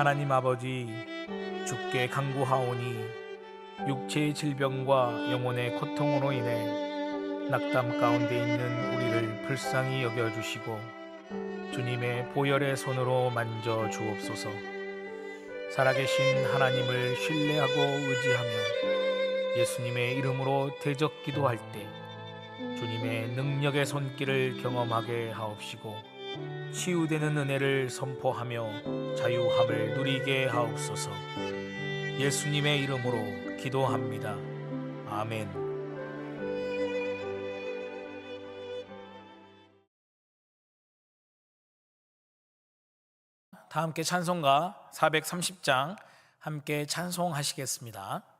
하나님 아버지, 주께 간구하오니 육체의 질병과 영혼의 고통으로 인해 낙담 가운데 있는 우리를 불쌍히 여겨주시고 주님의 보혈의 손으로 만져 주옵소서. 살아계신 하나님을 신뢰하고 의지하며 예수님의 이름으로 대적 기도할 때 주님의 능력의 손길을 경험하게 하옵시고 치유되는 은혜를 선포하며 자유함을 누리게 하옵소서. 예수님의 이름으로 기도합니다. 아멘. 다 함께 찬송가 430장 함께 찬송하시겠습니다.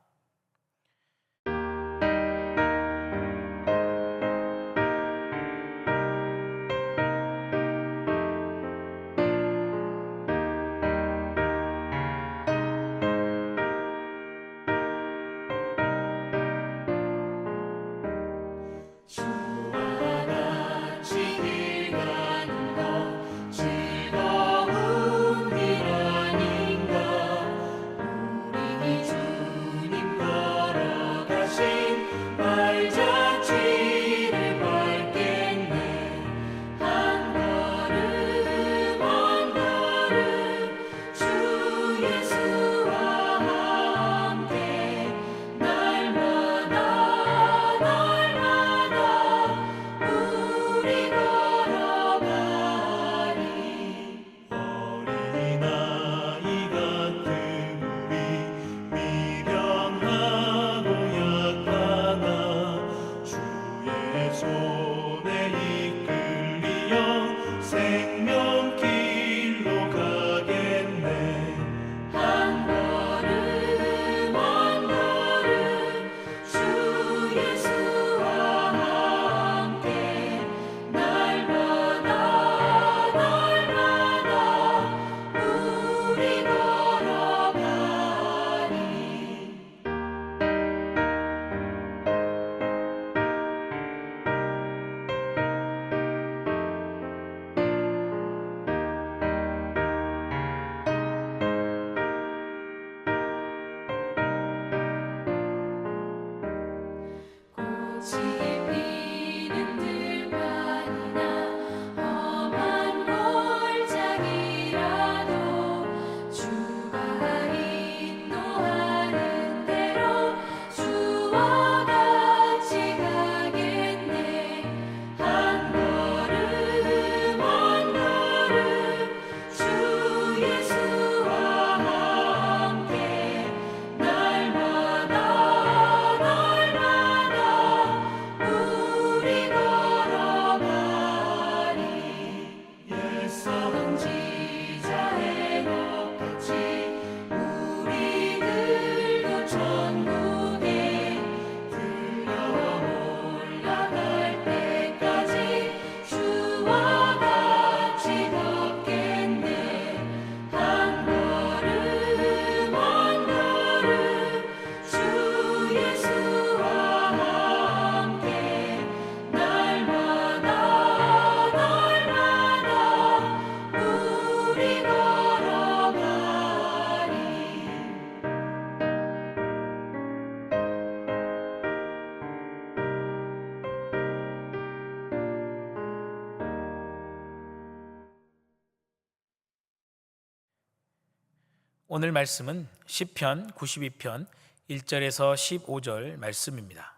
오늘 말씀은 시편 92편 1절에서 15절 말씀입니다.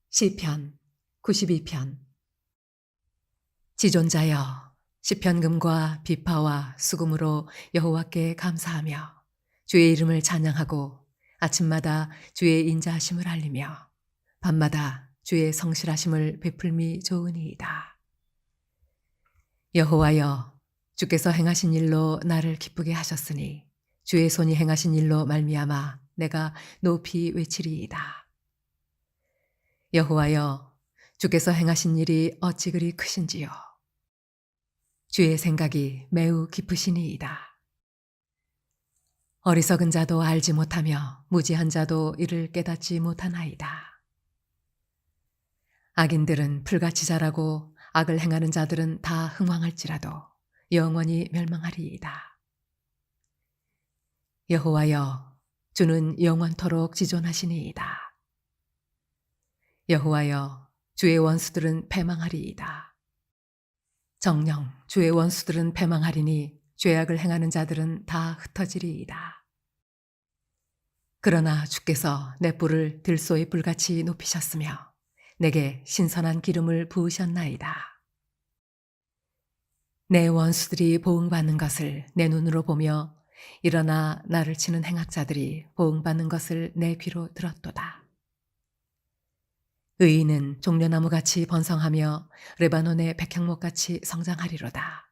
시편 92편. 지존자여, 시편금과 비파와 수금으로 여호와께 감사하며 주의 이름을 찬양하고 아침마다 주의 인자하심을 알리며 밤마다 주의 성실하심을 베풀미 좋으니이다. 여호와여, 주께서 행하신 일로 나를 기쁘게 하셨으니 주의 손이 행하신 일로 말미암아 내가 높이 외치리이다. 여호와여, 주께서 행하신 일이 어찌 그리 크신지요. 주의 생각이 매우 깊으시니이다. 어리석은 자도 알지 못하며 무지한 자도 이를 깨닫지 못하나이다. 악인들은 풀같이 자라고 악을 행하는 자들은 다 흥왕할지라도 영원히 멸망하리이다. 여호와여, 주는 영원토록 지존하시니이다. 여호와여, 주의 원수들은 패망하리이다. 정녕 주의 원수들은 패망하리니 죄악을 행하는 자들은 다 흩어지리이다. 그러나 주께서 내 뿔을 들소의 뿔같이 높이셨으며 내게 신선한 기름을 부으셨나이다. 내 원수들이 보응받는 것을 내 눈으로 보며 일어나 나를 치는 행악자들이 보응받는 것을 내 귀로 들었도다. 의인은 종려나무같이 번성하며 레바논의 백향목같이 성장하리로다.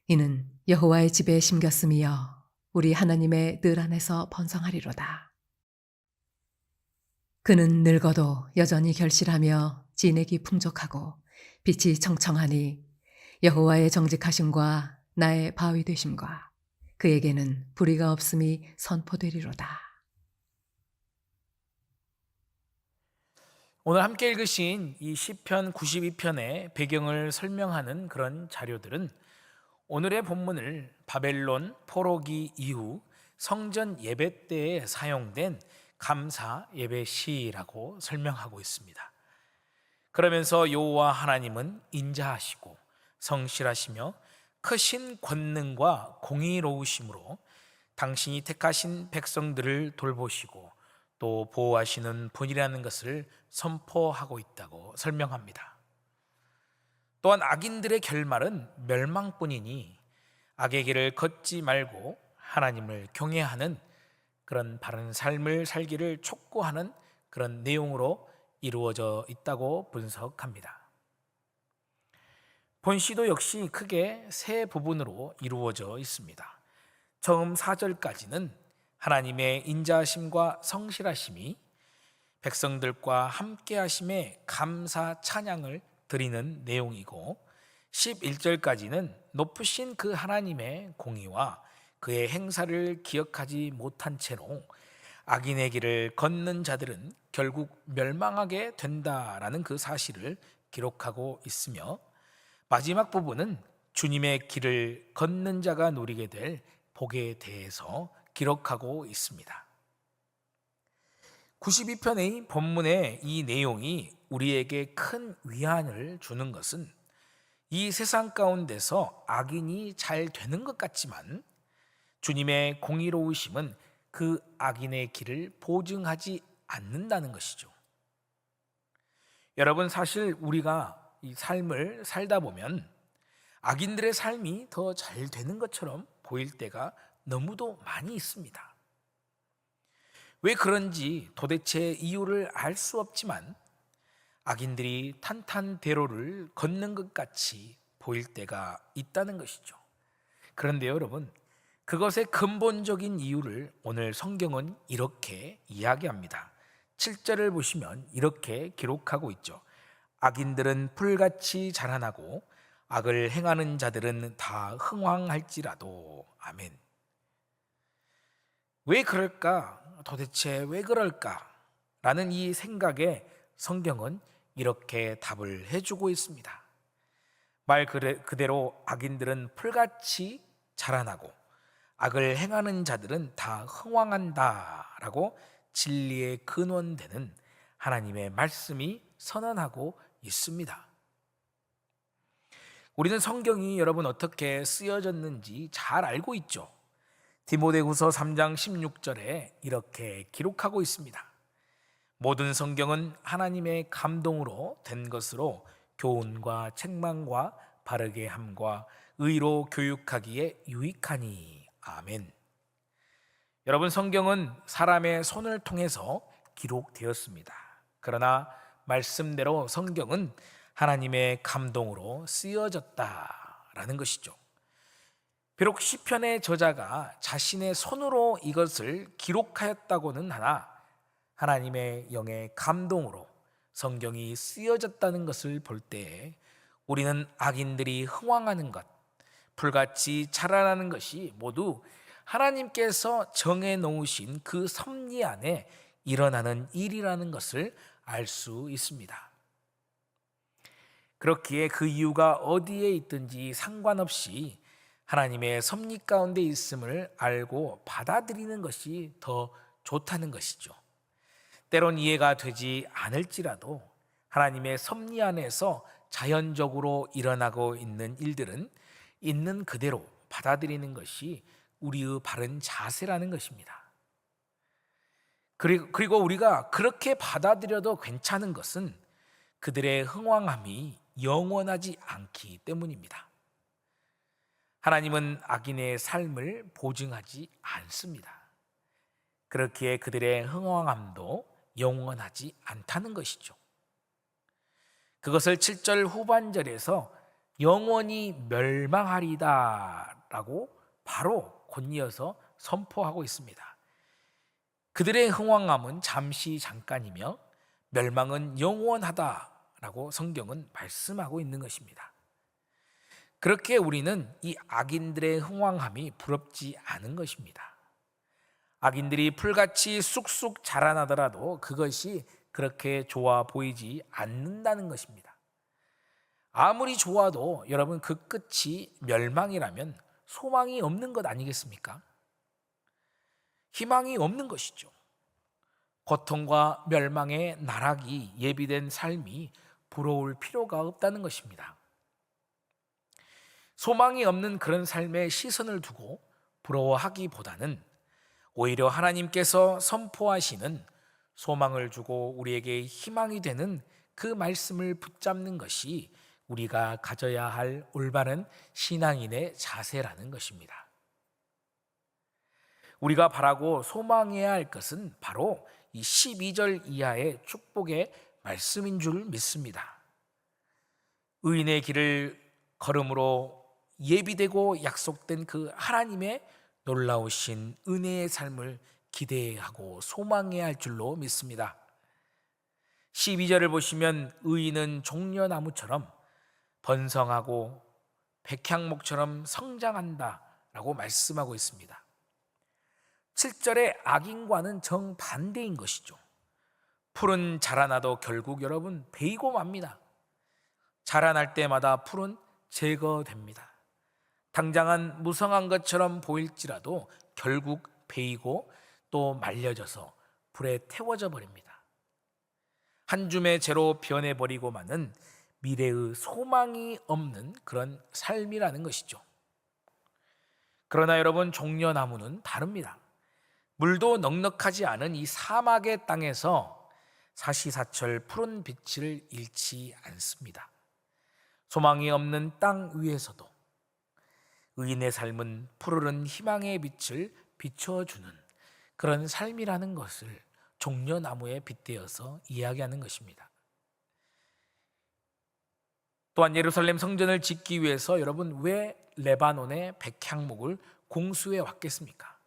이는 여호와의 집에 심겼음이여 우리 하나님의 늘 안에서 번성하리로다. 그는 늙어도 여전히 결실하며 진액이 풍족하고 빛이 청청하니 여호와의 정직하심과 나의 바위 되심과 그에게는 불의가 없음이 선포되리로다. 오늘 함께 읽으신 이 시편 92편의 배경을 설명하는 그런 자료들은 오늘의 본문을 바벨론 포로기 이후 성전 예배 때에 사용된 감사 예배 시라고 설명하고 있습니다. 그러면서 여호와 하나님은 인자하시고 성실하시며 크신 권능과 공의로우심으로 당신이 택하신 백성들을 돌보시고 또 보호하시는 분이라는 것을 선포하고 있다고 설명합니다. 또한 악인들의 결말은 멸망뿐이니 악의 길을 걷지 말고 하나님을 경외하는 그런 바른 삶을 살기를 촉구하는 그런 내용으로 이루어져 있다고 분석합니다. 본시도 역시 크게 세 부분으로 이루어져 있습니다. 처음 4절까지는 하나님의 인자하심과 성실하심이 백성들과 함께하심에 감사 찬양을 드리는 내용이고 11절까지는 높으신 그 하나님의 공의와 그의 행사를 기억하지 못한 채로 악인의 길을 걷는 자들은 결국 멸망하게 된다라는 그 사실을 기록하고 있으며 마지막 부분은 주님의 길을 걷는 자가 누리게 될 복에 대해서 기록하고 있습니다. 92편의 본문의 이 내용이 우리에게 큰 위안을 주는 것은 이 세상 가운데서 악인이 잘 되는 것 같지만 주님의 공의로우심은 그 악인의 길을 보증하지 않는다는 것이죠. 여러분, 사실 우리가 이 삶을 살다 보면 악인들의 삶이 더 잘 되는 것처럼 보일 때가 너무도 많이 있습니다. 왜 그런지 도대체 이유를 알 수 없지만 악인들이 탄탄대로를 걷는 것 같이 보일 때가 있다는 것이죠. 그런데 여러분, 그것의 근본적인 이유를 오늘 성경은 이렇게 이야기합니다. 7절을 보시면 이렇게 기록하고 있죠. 악인들은 풀같이 자라나고 악을 행하는 자들은 다 흥황할지라도. 아멘. 왜 그럴까? 도대체 왜 그럴까? 라는 이 생각에 성경은 이렇게 답을 해주고 있습니다. 말 그대로 악인들은 풀같이 자라나고 악을 행하는 자들은 다 흥황한다 라고 진리의 근원되는 하나님의 말씀이 선언하고 있습니다. 우리는 성경이 여러분 어떻게 쓰여졌는지 잘 알고 있죠. 디모데후서 3장 16절에 이렇게 기록하고 있습니다. 모든 성경은 하나님의 감동으로 된 것으로 교훈과 책망과 바르게 함과 의로 교육하기에 유익하니. 아멘. 여러분, 성경은 사람의 손을 통해서 기록되었습니다. 그러나 말씀대로 성경은 하나님의 감동으로 쓰여졌다라는 것이죠. 비록 시편의 저자가 자신의 손으로 이것을 기록하였다고는 하나 하나님의 영의 감동으로 성경이 쓰여졌다는 것을 볼 때 우리는 악인들이 흥황하는 것, 불같이 자라나는 것이 모두 하나님께서 정해 놓으신 그 섭리 안에 일어나는 일이라는 것을 알 수 있습니다. 그렇기에 그 이유가 어디에 있든지 상관없이 하나님의 섭리 가운데 있음을 알고 받아들이는 것이 더 좋다는 것이죠. 때론 이해가 되지 않을지라도 하나님의 섭리 안에서 자연적으로 일어나고 있는 일들은 있는 그대로 받아들이는 것이 우리의 바른 자세라는 것입니다. 그리고 우리가 그렇게 받아들여도 괜찮은 것은 그들의 흥왕함이 영원하지 않기 때문입니다. 하나님은 악인의 삶을 보증하지 않습니다. 그렇기에 그들의 흥왕함도 영원하지 않다는 것이죠. 그것을 7절 후반절에서 영원히 멸망하리다 라고 바로 곧이어서 선포하고 있습니다. 그들의 흥왕함은 잠시 잠깐이며 멸망은 영원하다라고 성경은 말씀하고 있는 것입니다. 그렇게 우리는 이 악인들의 흥왕함이 부럽지 않은 것입니다. 악인들이 풀같이 쑥쑥 자라나더라도 그것이 그렇게 좋아 보이지 않는다는 것입니다. 아무리 좋아도 여러분 그 끝이 멸망이라면 소망이 없는 것 아니겠습니까? 희망이 없는 것이죠. 고통과 멸망의 나락이 예비된 삶이 부러울 필요가 없다는 것입니다. 소망이 없는 그런 삶에 시선을 두고 부러워하기보다는 오히려 하나님께서 선포하시는 소망을 주고 우리에게 희망이 되는 그 말씀을 붙잡는 것이 우리가 가져야 할 올바른 신앙인의 자세라는 것입니다. 우리가 바라고 소망해야 할 것은 바로 이 12절 이하의 축복의 말씀인 줄 믿습니다. 의인의 길을 걸음으로 예비되고 약속된 그 하나님의 놀라우신 은혜의 삶을 기대하고 소망해야 할 줄로 믿습니다. 12절을 보시면 의인은 종려나무처럼 번성하고 백향목처럼 성장한다 라고 말씀하고 있습니다. 7절의 악인과는 정반대인 것이죠. 풀은 자라나도 결국 여러분 베이고 맙니다. 자라날 때마다 풀은 제거됩니다. 당장은 무성한 것처럼 보일지라도 결국 베이고 또 말려져서 불에 태워져 버립니다. 한 줌의 재로 변해버리고 마는 미래의 소망이 없는 그런 삶이라는 것이죠. 그러나 여러분 종려나무는 다릅니다. 물도 넉넉하지 않은 이 사막의 땅에서 사시사철 푸른 빛을 잃지 않습니다. 소망이 없는 땅 위에서도 의인의 삶은 푸르른 희망의 빛을 비춰주는 그런 삶이라는 것을 종려나무에 빗대어서 이야기하는 것입니다. 또한 예루살렘 성전을 짓기 위해서 여러분 왜 레바논의 백향목을 공수해 왔겠습니까?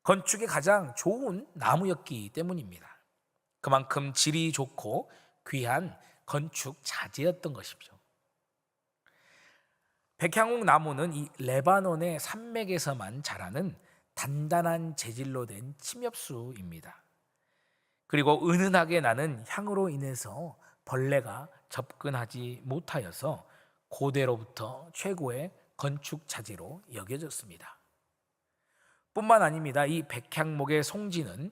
건축에 가장 좋은 나무였기 때문입니다. 그만큼 질이 좋고 귀한 건축 자재였던 것이죠. 백향목 나무는 이 레바논의 산맥에서만 자라는 단단한 재질로 된 침엽수입니다. 그리고 은은하게 나는 향으로 인해서 벌레가 접근하지 못하여서 고대로부터 최고의 건축 자재로 여겨졌습니다. 뿐만 아닙니다. 이 백향목의 송지는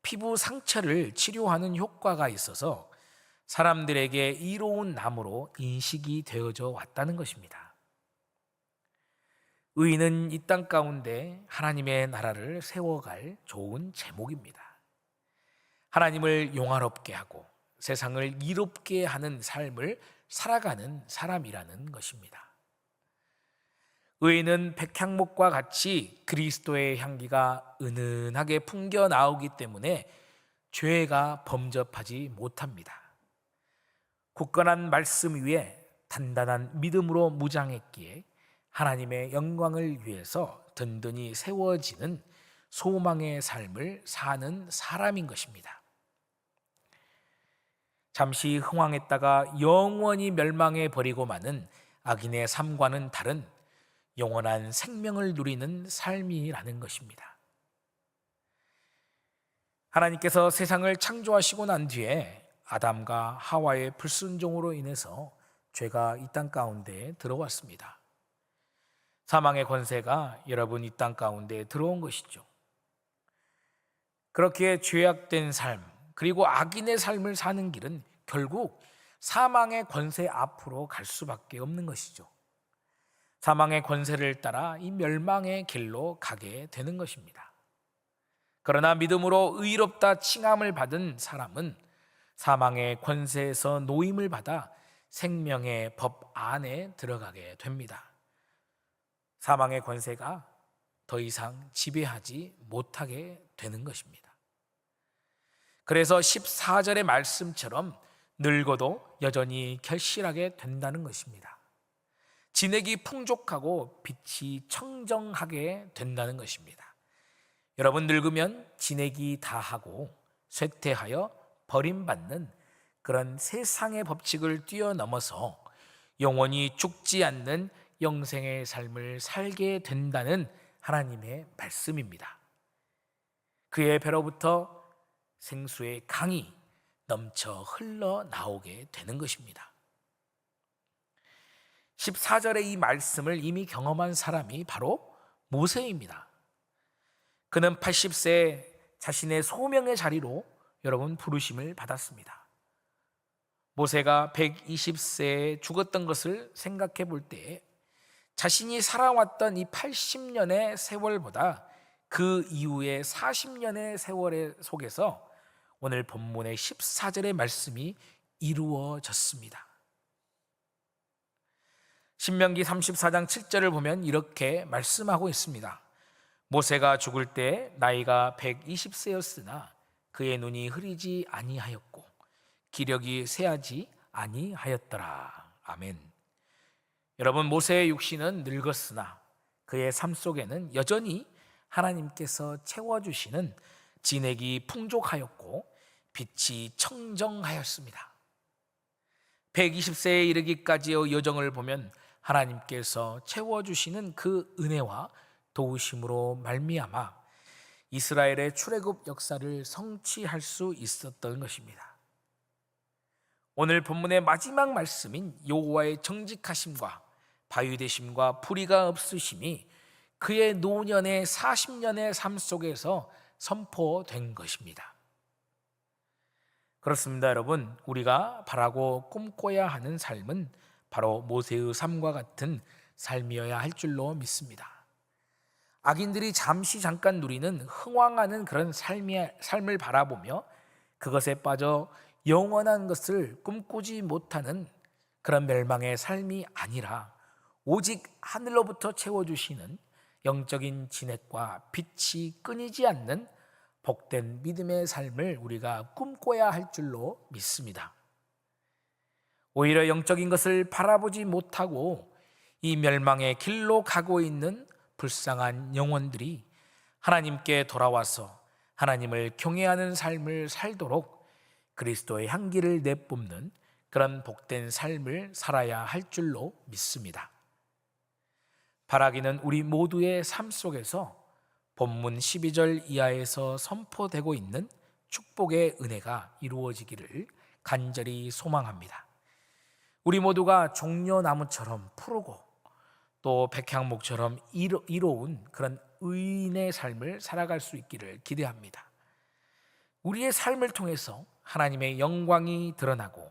피부 상처를 치료하는 효과가 있어서 사람들에게 이로운 나무로 인식이 되어져 왔다는 것입니다. 의인은 이 땅 가운데 하나님의 나라를 세워갈 좋은 제목입니다. 하나님을 영화롭게 하고 세상을 이롭게 하는 삶을 살아가는 사람이라는 것입니다. 의인은 백향목과 같이 그리스도의 향기가 은은하게 풍겨 나오기 때문에 죄가 범접하지 못합니다. 굳건한 말씀 위에 단단한 믿음으로 무장했기에 하나님의 영광을 위해서 든든히 세워지는 소망의 삶을 사는 사람인 것입니다. 잠시 흥황했다가 영원히 멸망해 버리고 마는 악인의 삶과는 다른 영원한 생명을 누리는 삶이라는 것입니다. 하나님께서 세상을 창조하시고 난 뒤에 아담과 하와의 불순종으로 인해서 죄가 이 땅 가운데 들어왔습니다. 사망의 권세가 여러분 이 땅 가운데 들어온 것이죠. 그렇게 죄악된 삶, 그리고 악인의 삶을 사는 길은 결국 사망의 권세 앞으로 갈 수밖에 없는 것이죠. 사망의 권세를 따라 이 멸망의 길로 가게 되는 것입니다. 그러나 믿음으로 의롭다 칭함을 받은 사람은 사망의 권세에서 노임을 받아 생명의 법 안에 들어가게 됩니다. 사망의 권세가 더 이상 지배하지 못하게 되는 것입니다. 그래서 14절의 말씀처럼 늙어도 여전히 결실하게 된다는 것입니다. 진액이 풍족하고 빛이 청정하게 된다는 것입니다. 여러분, 늙으면 진액이 다하고 쇠퇴하여 버림받는 그런 세상의 법칙을 뛰어넘어서 영원히 죽지 않는 영생의 삶을 살게 된다는 하나님의 말씀입니다. 그의 배로부터 생수의 강이 넘쳐 흘러나오게 되는 것입니다. 14절의 이 말씀을 이미 경험한 사람이 바로 모세입니다. 그는 80세에 자신의 소명의 자리로 여러분 부르심을 받았습니다. 모세가 120세에 죽었던 것을 생각해 볼 때 자신이 살아왔던 이 80년의 세월보다 그 이후의 40년의 세월 속에서 오늘 본문의 14절의 말씀이 이루어졌습니다. 신명기 34장 7절을 보면 이렇게 말씀하고 있습니다. 모세가 죽을 때 나이가 120세였으나 그의 눈이 흐리지 아니하였고 기력이 쇠하지 아니하였더라. 아멘. 여러분, 모세의 육신은 늙었으나 그의 삶 속에는 여전히 하나님께서 채워주시는 진액이 풍족하였고 빛이 청정하였습니다. 120세에 이르기까지의 여정을 보면 하나님께서 채워주시는 그 은혜와 도우심으로 말미암아 이스라엘의 출애굽 역사를 성취할 수 있었던 것입니다. 오늘 본문의 마지막 말씀인 여호와의 정직하심과 바위되심과 불의가 없으심이 그의 노년의 40년의 삶 속에서 선포된 것입니다. 그렇습니다, 여러분. 우리가 바라고 꿈꿔야 하는 삶은 바로 모세의 삶과 같은 삶이어야 할 줄로 믿습니다. 악인들이 잠깐 누리는 흥황하는 그런 삶을 바라보며 그것에 빠져 영원한 것을 꿈꾸지 못하는 그런 멸망의 삶이 아니라 오직 하늘로부터 채워주시는 영적인 진액과 빛이 끊이지 않는 복된 믿음의 삶을 우리가 꿈꿔야 할 줄로 믿습니다. 오히려 영적인 것을 바라보지 못하고 이 멸망의 길로 가고 있는 불쌍한 영혼들이 하나님께 돌아와서 하나님을 경외하는 삶을 살도록 그리스도의 향기를 내뿜는 그런 복된 삶을 살아야 할 줄로 믿습니다. 바라기는 우리 모두의 삶 속에서 본문 12절 이하에서 선포되고 있는 축복의 은혜가 이루어지기를 간절히 소망합니다. 우리 모두가 종려나무처럼 푸르고 또 백향목처럼 이로운 그런 의인의 삶을 살아갈 수 있기를 기대합니다. 우리의 삶을 통해서 하나님의 영광이 드러나고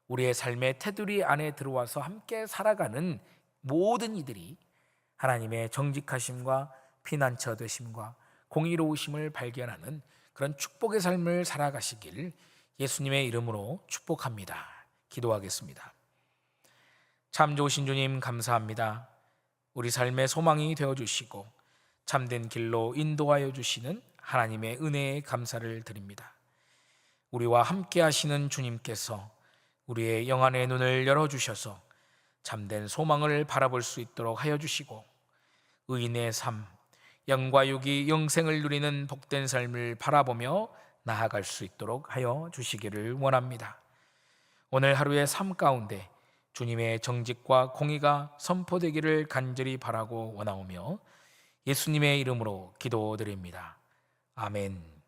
우리의 삶의 테두리 안에 들어와서 함께 살아가는 모든 이들이 하나님의 정직하심과 피난처 되심과 공의로우심을 발견하는 그런 축복의 삶을 살아가시길 예수님의 이름으로 축복합니다. 기도하겠습니다. 참 좋으신 주님, 감사합니다. 우리 삶의 소망이 되어주시고 참된 길로 인도하여 주시는 하나님의 은혜에 감사를 드립니다. 우리와 함께 하시는 주님께서 우리의 영안의 눈을 열어주셔서 참된 소망을 바라볼 수 있도록 하여 주시고 의인의 삶, 영과 육이 영생을 누리는 복된 삶을 바라보며 나아갈 수 있도록 하여 주시기를 원합니다. 오늘 하루의 삶 가운데 주님의 정직과 공의가 선포되기를 간절히 바라고 원하오며 예수님의 이름으로 기도드립니다. 아멘.